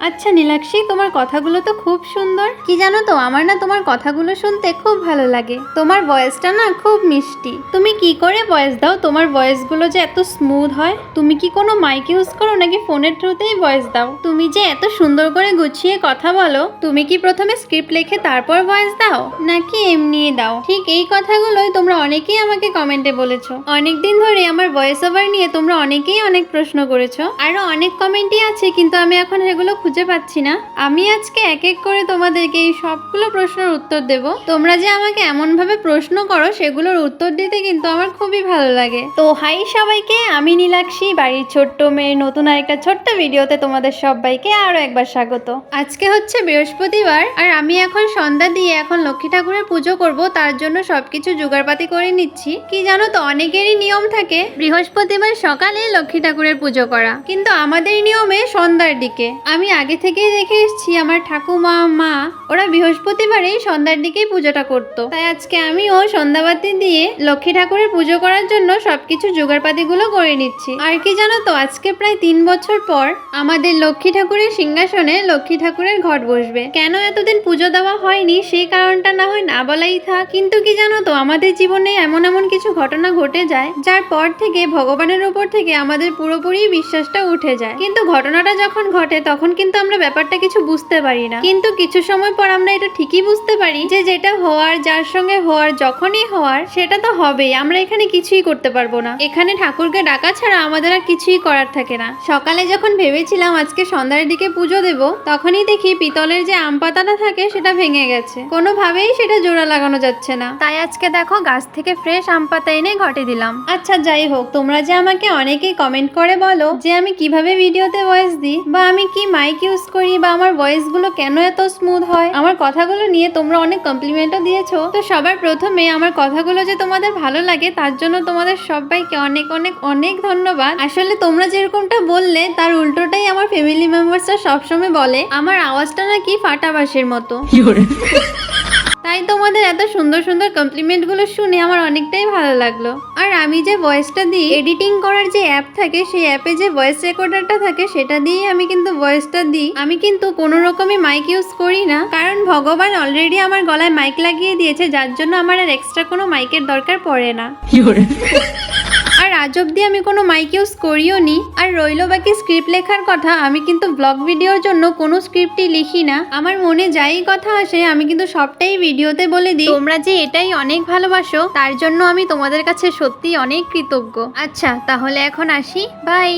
আচ্ছা নীলাক্ষী, তোমার কথাগুলো তো খুব সুন্দর। কি জানো তো, আমার না তোমার কথাগুলো শুনতে খুব ভালো লাগে। তোমার ভয়েসটা না খুব মিষ্টি। তুমি কি করে ভয়েস দাও? তোমার ভয়েসগুলো যে এত স্মুথ হয়। তুমি কি কোনো মাইক ইউজ করো নাকি ফোনের থ্রুতেই ভয়েস দাও? তুমি যে এত সুন্দর করে গুছিয়ে কথা বলো, তুমি কি প্রথমে স্ক্রিপ্ট লিখে তারপর ভয়েস দাও নাকি এমনিই দাও? ঠিক এই কথাগুলোই তোমরা অনেকেই আমাকে কমেন্টে বলেছো। অনেকদিন ধরে আমার ভয়েস ওভার নিয়ে তোমরা অনেকেই অনেক প্রশ্ন করেছো। আরো অনেক কমেন্টই আছে, কিন্তু আমি এখন সেগুলো খুঁজে পাচ্ছি না। আমি আজকে এক এক করে তোমাদেরকে এই সবগুলো প্রশ্নের উত্তর দেব। তোমরা যে আমাকে এমন ভাবে প্রশ্ন করো, সেগুলোর উত্তর দিতে কিন্তু আমার খুবই ভালো লাগে। তো হাই সবাইকে, আমি নীলাক্ষী, বাড়ির ছোট্ট মেয়ে নতুন আরেকটা ছোট্ট ভিডিওতে তোমাদের সবাইকে আরো একবার স্বাগত। আজকে হচ্ছে বৃহস্পতিবার, আর আমি এখন সন্ধ্যা দিয়ে এখন লক্ষ্মী ঠাকুরের পুজো করব। তার জন্য সবকিছু জোগাড়পাতি করে নিচ্ছি। কি জানো তো, অনেকেরই নিয়ম থাকে বৃহস্পতিবার সকালে লক্ষ্মী ঠাকুরের পুজো করা, কিন্তু আমাদের নিয়মে সন্ধ্যার দিকে। আমি আগে থেকেই দেখে এসেছি আমার ঠাকুমা মা ওরা বৃহস্পতিবারেই সন্ধ্যার দিকেই পুজোটা করতো। তাই আজকে আমিও সন্ধ্যাবাতি দিয়ে লক্ষ্মী ঠাকুরের পুজো করার জন্য সবকিছু জোগাড়পাতিগুলো করে নিচ্ছি। আর কি জানো তো, আজকে প্রায় 3 বছর পর আমাদের লক্ষ্মী ঠাকুরের সিংহাসনে লক্ষ্মী ঠাকুরের ঘট বসবে। কেন এতদিন পুজো দেওয়া হয়নি সেই কারণটা না হয় না বলাই থাক, কিন্তু কি জানো তো, আমাদের জীবনে এমন এমন কিছু ঘটনা ঘটে যায় যার পর থেকে ভগবানের উপর থেকে আমাদের পুরোপুরি বিশ্বাসটা উঠে যায়। কিন্তু ঘটনাটা যখন ঘটে তখন কিন্তু আমরা ব্যাপারটা কিছু বুঝতে পারি না, কিন্তু কিছু সময় পর আমরা এটা ঠিকই বুঝতে পারি যে যেটা হওয়ার, যার সঙ্গে হওয়ার, যখনই হওয়ার সেটা তো হবেই। আমরা এখানে কিছুই করতে পারবো না। এখানে ঠাকুরকে ডাকা ছাড়া আমাদের আর কিছুই করার থাকে না। সকালে যখন ভেবেছিলাম আজকে সন্ধ্যার দিকে পুজো দেব, তখনই দেখি পিতলের যে আম পাতাটা থাকে সেটা ভেঙে গেছে। কোনোভাবেই সেটা জোড়া লাগানো যাচ্ছে না। তাই আজকে দেখো গাছ থেকে ফ্রেশ আম পাতা এনে ঘটে দিলাম। আচ্ছা যাই হোক, তোমরা যে আমাকে অনেকেই কমেন্ট করে বলো যে আমি কিভাবে ভিডিওতে ভয়েস দিই, বা আমি কি মাইক ইউজ করি, বা আমার ভয়েস গুলো কেন এত স্মুথ হয়, আমার কথাগুলো নিয়ে তোমরা অনেক কমপ্লিমেন্টও দিয়েছো। তো সবার প্রথমে আমার কথাগুলো যে তোমাদের ভালো লাগে তার জন্য তোমাদের সবাইকে অনেক অনেক অনেক ধন্যবাদ। আসলে তোমরা যেরকমটা বললে তার উল্টোটাই আমার ফ্যামিলি মেম্বার্সরা সবসময় বলে আমার আওয়াজটা নাকি ফাটা বাঁশের মতো। তাই তোমাদের এত সুন্দর সুন্দর কমপ্লিমেন্ট গুলো শুনে আমার অনেকটাই ভালো লাগলো। আর আমি যে ভয়েসটা দিই, এডিটিং করার যে অ্যাপ থাকে সেই অ্যাপে যে ভয়েস রেকর্ডারটা থাকে সেটা দিয়েই আমি কিন্তু ভয়েসটা দিই। আমি কিন্তু কোনো রকমই মাইক ইউজ করি না, কারণ ভগবান অলরেডি আমার গলায় মাইক লাগিয়ে দিয়েছে, যার জন্য আমার আর এক্সট্রা কোনো মাইকের দরকার পড়ে না। আর আজ অব্দি আমি কোনো মাইক ইউজ করিও নি। আর রইলো বাকি স্ক্রিপ্ট লেখার কথা, আমি কিন্তু ব্লগ ভিডিওর জন্য কোনো স্ক্রিপ্টই লিখি না। আমার মনে যাই কথা আসে আমি কিন্তু সবটাই ভিডিওতে বলে দিই। তোমরা যে এটাই অনেক ভালোবাসো তার জন্য আমি তোমাদের কাছে সত্যি অনেক কৃতজ্ঞ। আচ্ছা তাহলে এখন আসি, বাই।